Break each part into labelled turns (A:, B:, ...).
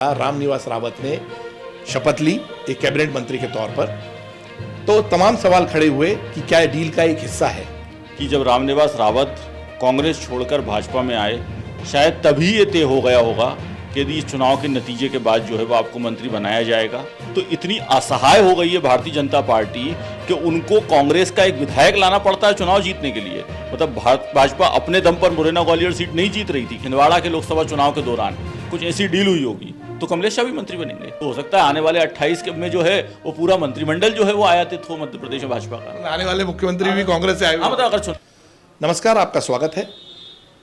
A: रामनिवास रावत ने शपथ ली एक कैबिनेट मंत्री के तौर पर, तो तमाम सवाल खड़े हुए कि क्या डील का एक हिस्सा है
B: कि जब रामनिवास रावत कांग्रेस छोड़कर भाजपा में आए, शायद तभी ये तय हो गया होगा कि यदि इस चुनाव के नतीजे के बाद जो है वो आपको मंत्री बनाया जाएगा। तो इतनी असहाय हो गई है भारतीय जनता पार्टी कि उनको कांग्रेस का एक विधायक लाना पड़ता है चुनाव जीतने के लिए। मतलब भाजपा अपने दम पर मुरैना ग्वालियर सीट नहीं जीत रही थी। छिंदवाड़ा के लोकसभा चुनाव के दौरान कुछ ऐसी डील हुई होगी तो कमलेश शाह भी मंत्री बनेंगे। तो हो सकता है आने वाले 28 के में जो है वो पूरा मंत्रिमंडल जो है वो आयातित हो मध्य प्रदेश में भाजपा का।
A: आने वाले मुख्यमंत्री भी कांग्रेस से आए हुए।
B: मतलब अगर
A: नमस्कार, आपका स्वागत है।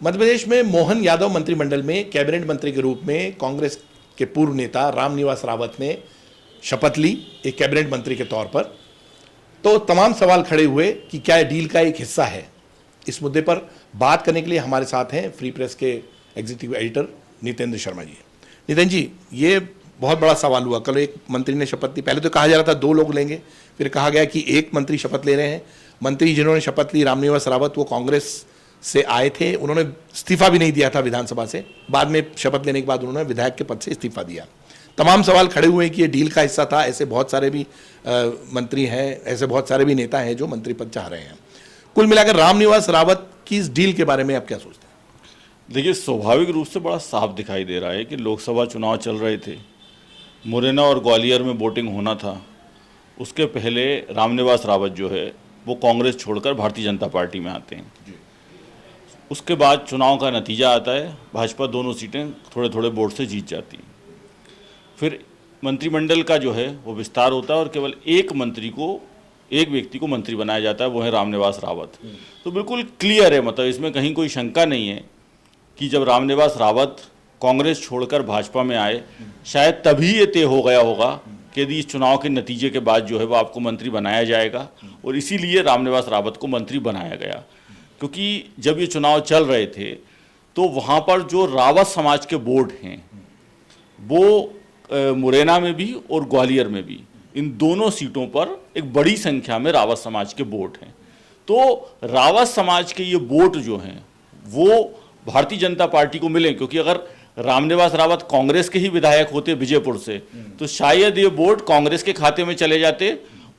A: मध्य प्रदेश में मोहन यादव मंत्रिमंडल में कैबिनेट मंत्री के रूप में कांग्रेस के पूर्व नेता रामनिवास रावत ने शपथ ली एक कैबिनेट मंत्री के तौर पर, तो तमाम सवाल खड़े हुए कि क्या डील का एक हिस्सा है। इस मुद्दे पर बात करने के लिए हमारे साथ हैं फ्री प्रेस के एग्जीक्यूटिव एडिटर नितेंद्र शर्मा जी। नितिन जी, ये बहुत बड़ा सवाल हुआ। कल एक मंत्री ने शपथ ली। पहले तो कहा जा रहा था 2 लोग लेंगे, फिर कहा गया कि एक मंत्री शपथ ले रहे हैं। मंत्री जिन्होंने शपथ ली रामनिवास रावत, वो कांग्रेस से आए थे। उन्होंने इस्तीफा भी नहीं दिया था विधानसभा से। बाद में शपथ लेने के बाद उन्होंने विधायक के पद से इस्तीफा दिया। तमाम सवाल खड़े हुए हैं कि ये डील का हिस्सा था। ऐसे बहुत सारे भी मंत्री हैं, ऐसे बहुत सारे भी नेता हैं जो मंत्री पद चाह रहे हैं। कुल मिलाकर रामनिवास रावत की इस डील के बारे में आप क्या सोचते हैं?
B: देखिए, स्वाभाविक रूप से बड़ा साफ दिखाई दे रहा है कि लोकसभा चुनाव चल रहे थे, मुरैना और ग्वालियर में वोटिंग होना था। उसके पहले रामनिवास रावत जो है वो कांग्रेस छोड़कर भारतीय जनता पार्टी में आते हैं। उसके बाद चुनाव का नतीजा आता है, भाजपा दोनों सीटें थोड़े थोड़े वोट से जीत जाती है। फिर मंत्रिमंडल का जो है वो विस्तार होता है और केवल एक व्यक्ति को मंत्री बनाया जाता है, वो है रामनिवास रावत। तो बिल्कुल क्लियर है, मतलब इसमें कहीं कोई शंका नहीं है कि जब रामनिवास रावत कांग्रेस छोड़कर भाजपा में आए, शायद तभी ये तय हो गया होगा कि यदि इस चुनाव के नतीजे के बाद जो है वो आपको मंत्री बनाया जाएगा। और इसीलिए रामनिवास रावत को मंत्री बनाया गया, क्योंकि जब ये चुनाव चल रहे थे तो वहाँ पर जो रावत समाज के वोट हैं वो मुरैना में भी और ग्वालियर में भी, इन दोनों सीटों पर एक बड़ी संख्या में रावत समाज के वोट हैं। तो रावत समाज के ये वोट जो हैं वो भारतीय जनता पार्टी को मिले, क्योंकि अगर रामनिवास रावत कांग्रेस के ही विधायक होते विजयपुर से तो शायद ये वोट कांग्रेस के खाते में चले जाते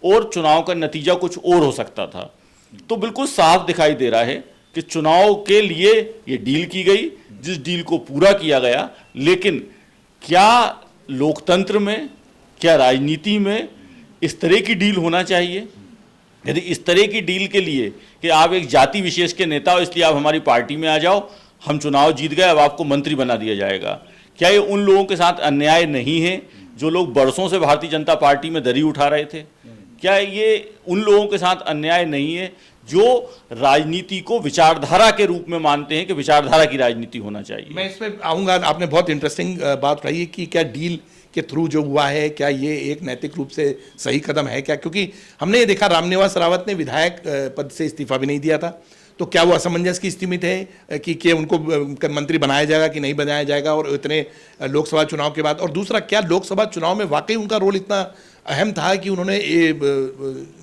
B: और चुनाव का नतीजा कुछ और हो सकता था। तो बिल्कुल साफ दिखाई दे रहा है कि चुनाव के लिए ये डील की गई, जिस डील को पूरा किया गया। लेकिन क्या लोकतंत्र में, क्या राजनीति में इस तरह की डील होना चाहिए? यदि इस तरह की डील के लिए कि आप एक जाति विशेष के नेता हो इसलिए आप हमारी पार्टी में आ जाओ, हम चुनाव जीत गए, अब आपको मंत्री बना दिया जाएगा, क्या ये उन लोगों के साथ अन्याय नहीं है जो लोग बरसों से भारतीय जनता पार्टी में दरी उठा रहे थे? क्या ये उन लोगों के साथ अन्याय नहीं है जो राजनीति को विचारधारा के रूप में मानते हैं कि विचारधारा की राजनीति होना चाहिए?
A: मैं इसमें आऊँगा। आपने बहुत इंटरेस्टिंग बात रही है कि क्या डील के थ्रू जो हुआ है, क्या ये एक नैतिक रूप से सही कदम है क्या? क्योंकि हमने ये देखा रामनिवास रावत ने विधायक पद से इस्तीफा भी नहीं दिया था। तो क्या वो असमंजस की स्थिति में थे कि उनको मंत्री बनाया जाएगा कि नहीं बनाया जाएगा, और इतने लोकसभा चुनाव के बाद? और दूसरा, क्या लोकसभा चुनाव में वाकई उनका रोल इतना अहम था कि उन्होंने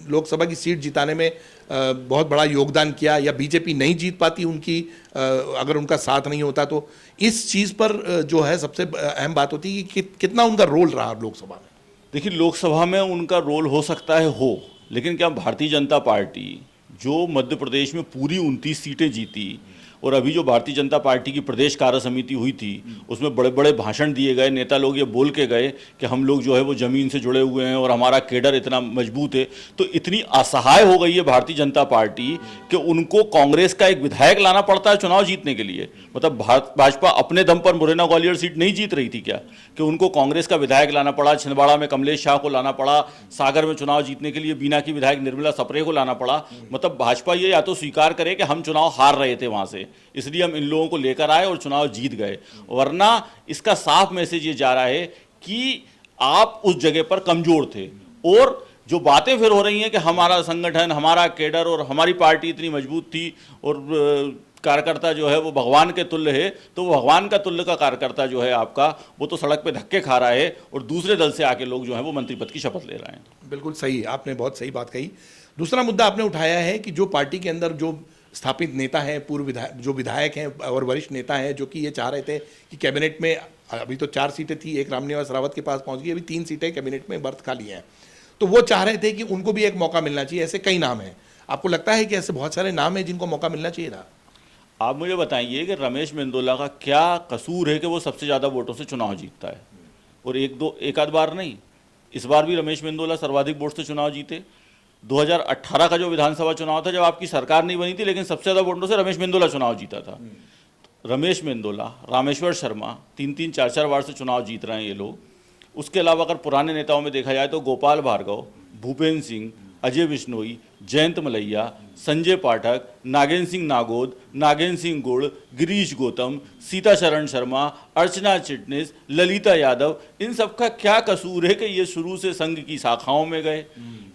A: लोकसभा की सीट जिताने में बहुत बड़ा योगदान किया, या बीजेपी नहीं जीत पाती उनकी अगर उनका साथ नहीं होता? तो इस चीज़ पर जो है सबसे अहम बात होती है कि कितना उनका रोल रहा लोकसभा में।
B: देखिए, लोकसभा में उनका रोल हो सकता है हो, लेकिन क्या भारतीय जनता पार्टी जो मध्य प्रदेश में पूरी 29 सीटें जीती, और अभी जो भारतीय जनता पार्टी की प्रदेश कार्य समिति हुई थी उसमें बड़े बड़े भाषण दिए गए, नेता लोग ये बोल के गए कि हम लोग जो है वो ज़मीन से जुड़े हुए हैं और हमारा केडर इतना मजबूत है। तो इतनी असहाय हो गई है भारतीय जनता पार्टी कि उनको कांग्रेस का एक विधायक लाना पड़ता है चुनाव जीतने के लिए। मतलब भाजपा अपने दम पर मुरैना ग्वालियर सीट नहीं जीत रही थी क्या, कि उनको कांग्रेस का विधायक लाना पड़ा? छिंदवाड़ा में कमलेश शाह को लाना पड़ा, सागर में चुनाव जीतने के लिए बीना की विधायक निर्मला सप्रे को लाना पड़ा। मतलब भाजपा ये या तो स्वीकार करे कि हम चुनाव हार रहे थे वहाँ से, इसलिए हम इन लोगों को लेकर आए और चुनाव जीत गए, वरना इसका साफ मैसेज ये जा रहा है कि आप उस जगह पर कमजोर थे। और जो बातें फिर हो रही हैं कि हमारा संगठन, हमारा केडर और हमारी पार्टी इतनी मजबूत थी और कार्यकर्ता जो है वो भगवान के तुल्य है, तो वो भगवान का तुल्य का कार्यकर्ता जो है आपका, वो तो सड़क पे धक्के खा रहा है और दूसरे दल से आके लोग जो है वो मंत्री पद की शपथ ले रहे हैं।
A: बिल्कुल सही, आपने बहुत सही बात कही। दूसरा मुद्दा आपने उठाया है कि जो पार्टी के अंदर जो स्थापित नेता हैं, पूर्व विधायक, जो विधायक हैं और वरिष्ठ नेता हैं, जो कि ये चाह रहे थे कि कैबिनेट में अभी तो 4 सीटें थी, एक रामनिवास रावत के पास पहुंच गई, अभी 3 सीटें कैबिनेट में बर्थ खाली हैं। तो वो चाह रहे थे कि उनको भी एक मौका मिलना चाहिए। ऐसे कई नाम हैं, आपको लगता है कि ऐसे बहुत सारे नाम हैं जिनको मौका मिलना चाहिए था?
B: आप मुझे बताइए कि रमेश मेंदोला का क्या कसूर है कि वो सबसे ज़्यादा वोटों से चुनाव जीतता है? और एक आध बार नहीं, इस बार भी रमेश मेंदोला सर्वाधिक वोट से चुनाव जीते। 2018 का जो विधानसभा चुनाव था, जब आपकी सरकार नहीं बनी थी, लेकिन सबसे ज़्यादा वोटों से रमेश मेंदोला चुनाव जीता था। रमेश मेंदोला, रामेश्वर शर्मा 3-3, 4-4 बार से चुनाव जीत रहे हैं ये लोग। उसके अलावा अगर पुराने नेताओं में देखा जाए तो गोपाल भार्गव, भूपेंद्र सिंह, अजय बिश्नोई, जयंत मलैया, संजय पाठक, नागेंद्र सिंह नागोद, नागेंद्र सिंह गुड़, गिरीश गौतम, सीताशरण शर्मा, अर्चना चिटनिस, ललिता यादव, इन सब का क्या कसूर है कि ये शुरू से संघ की शाखाओं में गए,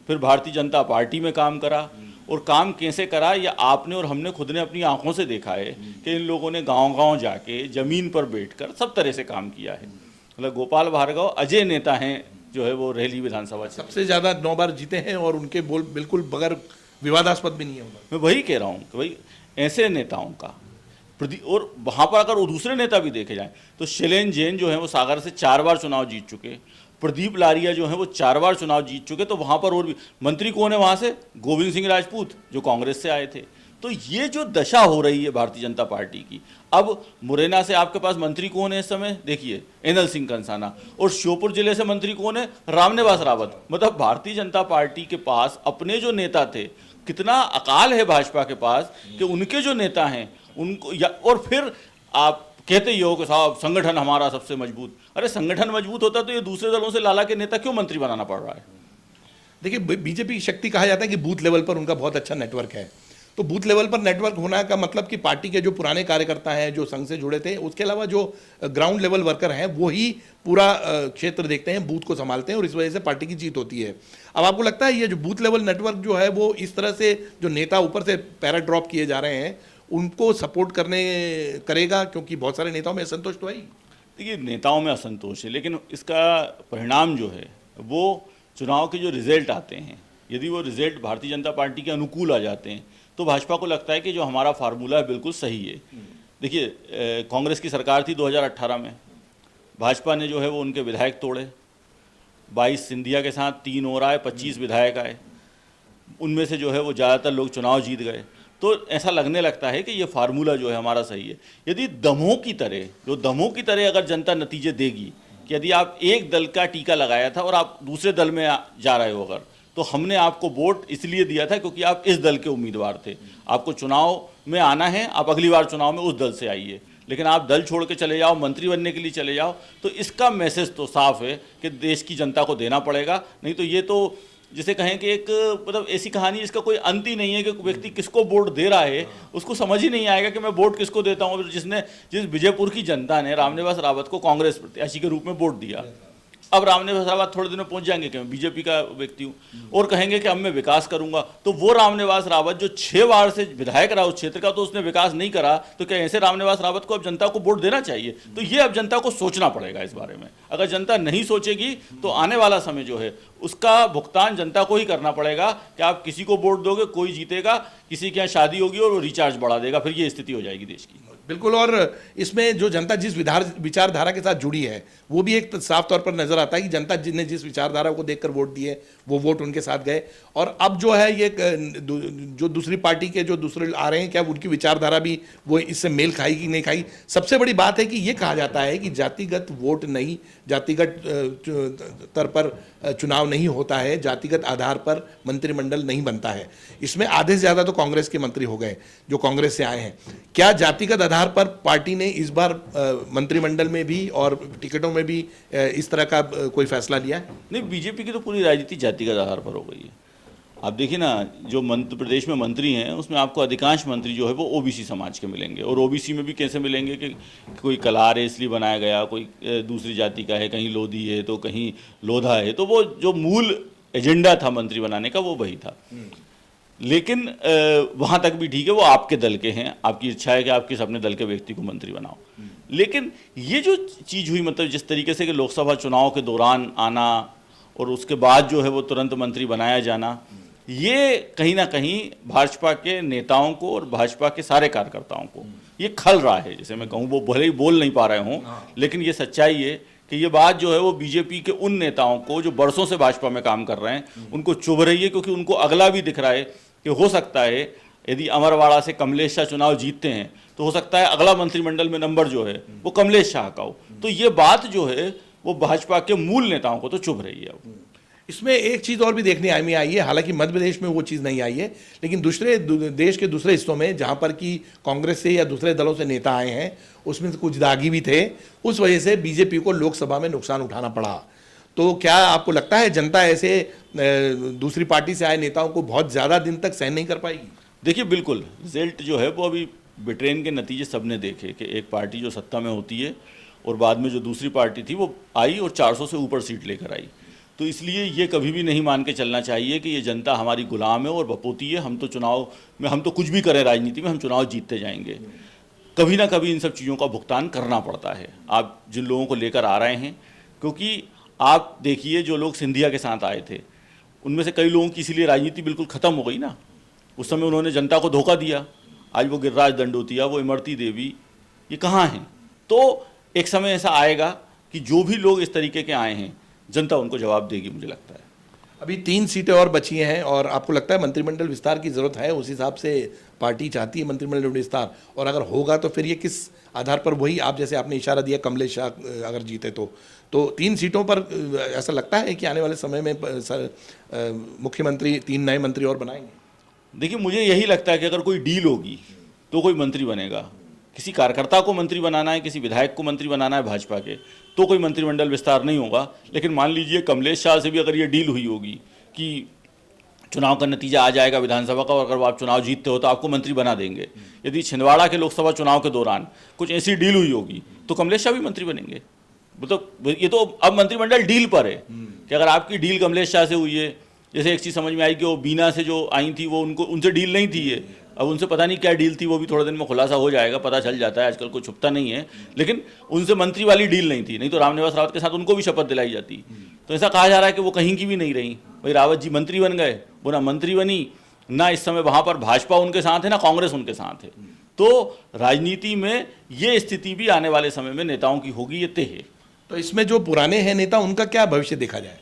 B: फिर भारतीय जनता पार्टी में काम करा? और काम कैसे करा, या आपने और हमने खुद ने अपनी आंखों से देखा है कि इन लोगों ने गांव-गांव जाके ज़मीन पर बैठकर सब तरह से काम किया है। मतलब गोपाल भार्गव अजय नेता हैं जो है वो रेली विधानसभा से
A: सबसे ज़्यादा 9 बार जीते हैं और उनके बोल बिल्कुल बगैर विवादास्पद भी नहीं है उधर।
B: मैं वही कह रहा हूँ कि भाई ऐसे नेताओं का और वहाँ पर अगर वो दूसरे नेता भी देखे जाएं तो शैलेंद्र जैन जो है वो सागर से 4 बार चुनाव जीत चुके, प्रदीप लारिया जो है वो 4 बार चुनाव जीत चुके। तो वहाँ पर और भी मंत्री कौन है वहाँ से? गोविंद सिंह राजपूत जो कांग्रेस से आए थे। तो ये जो दशा हो रही है भारतीय जनता पार्टी की, अब मुरैना से आपके पास मंत्री कौन है इस समय? देखिए एनएल सिंह कंसाना। और श्योपुर जिले से मंत्री कौन है? रामनिवास रावत। मतलब भारतीय जनता पार्टी के पास अपने जो नेता थे, कितना अकाल है भाजपा के पास कि उनके जो नेता हैं उनको और फिर आप कहते ही हो कि साहब संगठन हमारा सबसे मजबूत। अरे संगठन मजबूत होता तो ये दूसरे दलों से लाला के नेता क्यों मंत्री बनाना पड़ रहा है?
A: देखिए, बीजेपी की शक्ति कहा जाता है कि बूथ लेवल पर उनका बहुत अच्छा नेटवर्क है। तो बूथ लेवल पर नेटवर्क होना का मतलब कि पार्टी के जो पुराने कार्यकर्ता हैं, जो संघ से जुड़े थे, उसके अलावा जो ग्राउंड लेवल वर्कर हैं, वो ही पूरा क्षेत्र देखते हैं, बूथ को संभालते हैं, और इस वजह से पार्टी की जीत होती है। अब आपको लगता है ये जो बूथ लेवल नेटवर्क जो है वो इस तरह से जो नेता ऊपर से पैरा ड्रॉप किए जा रहे हैं उनको सपोर्ट करेगा? क्योंकि बहुत सारे नेताओं में असंतोष तो है ही।
B: देखिए, नेताओं में असंतोष है, लेकिन इसका परिणाम जो है वो चुनाव के जो रिजल्ट आते हैं, यदि वो रिजल्ट भारतीय जनता पार्टी के अनुकूल आ जाते हैं तो भाजपा को लगता है कि जो हमारा फार्मूला है बिल्कुल सही है। देखिए, कांग्रेस की सरकार थी 2018 में, भाजपा ने जो है वो उनके विधायक तोड़े, 22 सिंधिया के साथ 3 और आए, 25 विधायक आए, उनमें से जो है वो ज़्यादातर लोग चुनाव जीत गए। तो ऐसा लगने लगता है कि ये फार्मूला जो है हमारा सही है। यदि दमों की तरह अगर जनता नतीजे देगी कि यदि आप एक दल का टीका लगाया था और आप दूसरे दल में जा रहे हो, अगर तो हमने आपको वोट इसलिए दिया था क्योंकि आप इस दल के उम्मीदवार थे, आपको चुनाव में आना है, आप अगली बार चुनाव में उस दल से आइए, लेकिन आप दल छोड़ के चले जाओ, मंत्री बनने के लिए चले जाओ, तो इसका मैसेज तो साफ है कि देश की जनता को देना पड़ेगा। नहीं तो ये तो जिसे कहें कि एक मतलब ऐसी कहानी जिसका कोई अंत ही नहीं है कि व्यक्ति किसको वोट दे रहा है उसको समझ ही नहीं आएगा कि मैं वोट किसको देता हूँ। जिस विजयपुर की जनता ने रामनिवास रावत को कांग्रेस प्रत्याशी के रूप में वोट दिया, अब रामनिवास रावत थोड़े दिनों पहुंच जाएंगे कि मैं बीजेपी का व्यक्ति हूँ और कहेंगे कि अब मैं विकास करूंगा, तो वो रामनिवास रावत जो 6 बार से विधायक रहा उस क्षेत्र का, तो उसने विकास नहीं करा, तो क्या ऐसे रामनिवास रावत को अब जनता को वोट देना चाहिए? तो ये अब जनता को सोचना पड़ेगा इस बारे में। अगर जनता नहीं सोचेगी तो आने वाला समय जो है उसका भुगतान जनता को ही करना पड़ेगा कि आप किसी को वोट दोगे, कोई जीतेगा, किसी के यहाँ शादी होगी और वो रिचार्ज बढ़ा देगा, फिर ये स्थिति हो जाएगी देश की।
A: बिल्कुल। और इसमें जो जनता जिस विचारधारा के साथ जुड़ी है वो भी एक साफ तौर पर नजर आता है कि जनता ने जिस विचारधारा को देखकर वोट दिए वो वोट उनके साथ गए। और अब जो है ये जो दूसरी पार्टी के जो दूसरे आ रहे हैं, क्या उनकी विचारधारा भी वो इससे मेल खाएगी नहीं खाई? सबसे बड़ी बात है कि ये कहा जाता है कि जातिगत वोट नहीं, जातिगत स्तर पर चुनाव नहीं होता है, जातिगत आधार पर मंत्रिमंडल नहीं बनता है। इसमें आधे से ज़्यादा तो कांग्रेस के मंत्री हो गए जो कांग्रेस से आए हैं। क्या जातिगत आधार पर पार्टी ने इस बार मंत्रिमंडल में भी और टिकटों में भी इस तरह का कोई फैसला लिया है?
B: नहीं, बीजेपी की तो पूरी राजनीति जातिगत आधार पर हो गई है। आप देखिए ना, जो मध्य प्रदेश में मंत्री हैं उसमें आपको अधिकांश मंत्री जो है वो ओबीसी समाज के मिलेंगे, और ओबीसी में भी कैसे मिलेंगे कि कोई कलार है इसलिए बनाया गया, कोई दूसरी जाति का है, कहीं लोधी है तो कहीं लोधा है, तो वो जो मूल एजेंडा था मंत्री बनाने का वो वही था। लेकिन वहाँ तक भी ठीक है, वो आपके दल के हैं, आपकी इच्छा है कि आप किस अपने दल के व्यक्ति को मंत्री बनाओ। लेकिन ये जो चीज़ हुई, मतलब जिस तरीके से कि लोकसभा चुनाव के दौरान आना और उसके बाद जो है वो तुरंत मंत्री बनाया जाना, ये कहीं ना कहीं भाजपा के नेताओं को और भाजपा के सारे कार्यकर्ताओं को ये खल रहा है। जैसे मैं कहूँ, वो भले ही बोल नहीं पा रहे हों, लेकिन ये सच्चाई है कि ये बात जो है वो बीजेपी के उन नेताओं को जो बरसों से भाजपा में काम कर रहे हैं उनको चुभ रही है, क्योंकि उनको अगला भी दिख रहा है कि हो सकता है यदि अमरवाड़ा से कमलेश शाह चुनाव जीतते हैं तो हो सकता है अगला मंत्रिमंडल में नंबर जो है वो कमलेश शाह का हो। तो ये बात जो है वो भाजपा के मूल नेताओं को तो चुभ रही है।
A: इसमें एक चीज़ और भी देखने में आई है, हालांकि मध्य प्रदेश में वो चीज़ नहीं आई है, लेकिन दूसरे देश के दूसरे हिस्सों में जहां पर कि कांग्रेस से या दूसरे दलों से नेता आए हैं उसमें कुछ दागी भी थे, उस वजह से बीजेपी को लोकसभा में नुकसान उठाना पड़ा। तो क्या आपको लगता है जनता ऐसे दूसरी पार्टी से आए नेताओं को बहुत ज़्यादा दिन तक सहन नहीं कर पाएगी?
B: देखिए, बिल्कुल रिजल्ट जो है वो अभी ब्रिटेन के नतीजे सबने देखे कि एक पार्टी जो सत्ता में होती है और बाद में जो दूसरी पार्टी थी वो आई और 400 से ऊपर सीट लेकर आई। तो इसलिए ये कभी भी नहीं मान के चलना चाहिए कि ये जनता हमारी गुलाम है और बपोती है, हम तो चुनाव में हम तो कुछ भी करें राजनीति में, हम चुनाव जीतते जाएंगे। कभी ना कभी इन सब चीज़ों का भुगतान करना पड़ता है आप जिन लोगों को लेकर आ रहे हैं। क्योंकि आप देखिए, जो लोग सिंधिया के साथ आए थे उनमें से कई लोगों की इसीलिए राजनीति बिल्कुल ख़त्म हो गई ना। उस समय उन्होंने जनता को धोखा दिया। आज वो गिरिराज दंडोतिया, वो इमरती देवी, ये कहाँ हैं? तो एक समय ऐसा आएगा कि जो भी लोग इस तरीके के आए हैं जनता उनको जवाब देगी, मुझे लगता है।
A: अभी 3 सीटें और बची हैं और आपको लगता है मंत्रिमंडल विस्तार की जरूरत है? उस हिसाब से पार्टी चाहती है मंत्रिमंडल विस्तार, और अगर होगा तो फिर ये किस आधार पर? वही आप जैसे आपने इशारा दिया कमलेश शाह अगर जीते तो 3 सीटों पर ऐसा लगता है कि आने वाले समय में मुख्यमंत्री 3 नए मंत्री और बनाएंगे?
B: देखिए, मुझे यही लगता है कि अगर कोई डील होगी तो कोई मंत्री बनेगा। किसी कार्यकर्ता को मंत्री बनाना है, किसी विधायक को मंत्री बनाना है भाजपा के, तो कोई मंत्रिमंडल विस्तार नहीं होगा। लेकिन मान लीजिए कमलेश शाह से भी अगर ये डील हुई होगी कि चुनाव का नतीजा आ जाएगा विधानसभा का और अगर आप चुनाव जीतते हो तो आपको मंत्री बना देंगे, यदि छिंदवाड़ा के लोकसभा चुनाव के दौरान कुछ ऐसी डील हुई होगी तो कमलेश शाह भी मंत्री बनेंगे। मतलब ये तो अब मंत्रिमंडल डील पर है कि अगर आपकी डील कमलेश शाह से हुई है, जैसे एक चीज़ समझ में आई कि वो बीना से जो आई थी वो उनसे डील नहीं थी है, अब उनसे पता नहीं क्या डील थी, वो भी थोड़े दिन में खुलासा हो जाएगा, पता चल जाता है, आजकल कोई छुपता नहीं है। लेकिन उनसे मंत्री वाली डील नहीं थी, नहीं तो रामनिवास रावत के साथ उनको भी शपथ दिलाई जाती। तो ऐसा कहा जा रहा है कि वो कहीं की भी नहीं रही। भाई रावत जी मंत्री बन गए, वो ना मंत्री बनी, ना इस समय वहाँ पर भाजपा उनके साथ है, ना कांग्रेस उनके साथ है। तो राजनीति में ये स्थिति भी आने वाले समय में नेताओं की होगी, ये तय है।
A: तो इसमें जो पुराने हैं नेता, उनका क्या भविष्य देखा जाए?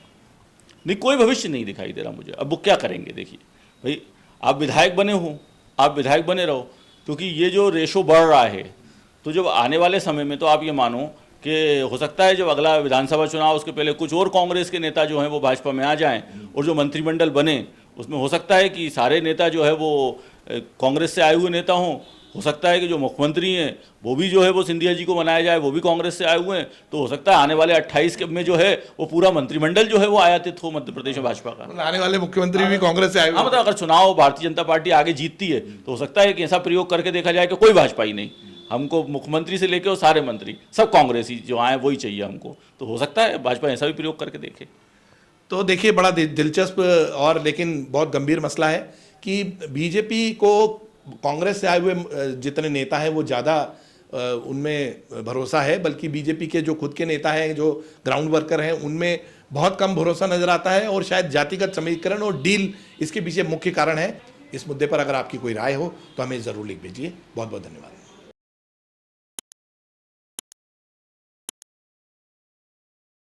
B: नहीं, कोई भविष्य नहीं दिखाई दे रहा मुझे। अब वो क्या करेंगे? देखिए भाई, आप विधायक बने हो, आप विधायक बने रहो, क्योंकि ये जो रेशो बढ़ रहा है तो जब आने वाले समय में तो आप ये मानो कि हो सकता है जब अगला विधानसभा चुनाव उसके पहले कुछ और कांग्रेस के नेता जो हैं वो भाजपा में आ जाएं और जो मंत्रिमंडल बने उसमें हो सकता है कि सारे नेता जो है वो कांग्रेस से आए हुए नेता हों। हो सकता है कि जो मुख्यमंत्री हैं वो भी जो है वो सिंधिया जी को बनाया जाए, वो भी कांग्रेस से आए हुए हैं। तो हो सकता है आने वाले 28 में जो है वो पूरा मंत्रिमंडल जो है वो आयातित हो मध्य प्रदेश में भाजपा का।
A: आने वाले मुख्यमंत्री भी कांग्रेस से आए हुए?
B: हाँ, मतलब अगर चुनाव भारतीय जनता पार्टी आगे जीतती है तो हो सकता है कि ऐसा प्रयोग करके देखा जाए कि कोई भाजपा ही नहीं, हमको मुख्यमंत्री से लेकर और सारे मंत्री सब कांग्रेस ही जो आए वही चाहिए हमको। तो हो सकता है भाजपा ऐसा भी प्रयोग करके देखे।
A: तो देखिए, बड़ा दिलचस्प और लेकिन बहुत गंभीर मसला है कि बीजेपी को कांग्रेस से आए हुए जितने नेता हैं वो ज़्यादा उनमें भरोसा है, बल्कि बीजेपी के जो खुद के नेता हैं, जो ग्राउंड वर्कर हैं, उनमें बहुत कम भरोसा नजर आता है। और शायद जातिगत समीकरण और डील इसके पीछे मुख्य कारण है। इस मुद्दे पर अगर आपकी कोई राय हो तो हमें ज़रूर लिख भेजिए। बहुत बहुत धन्यवाद।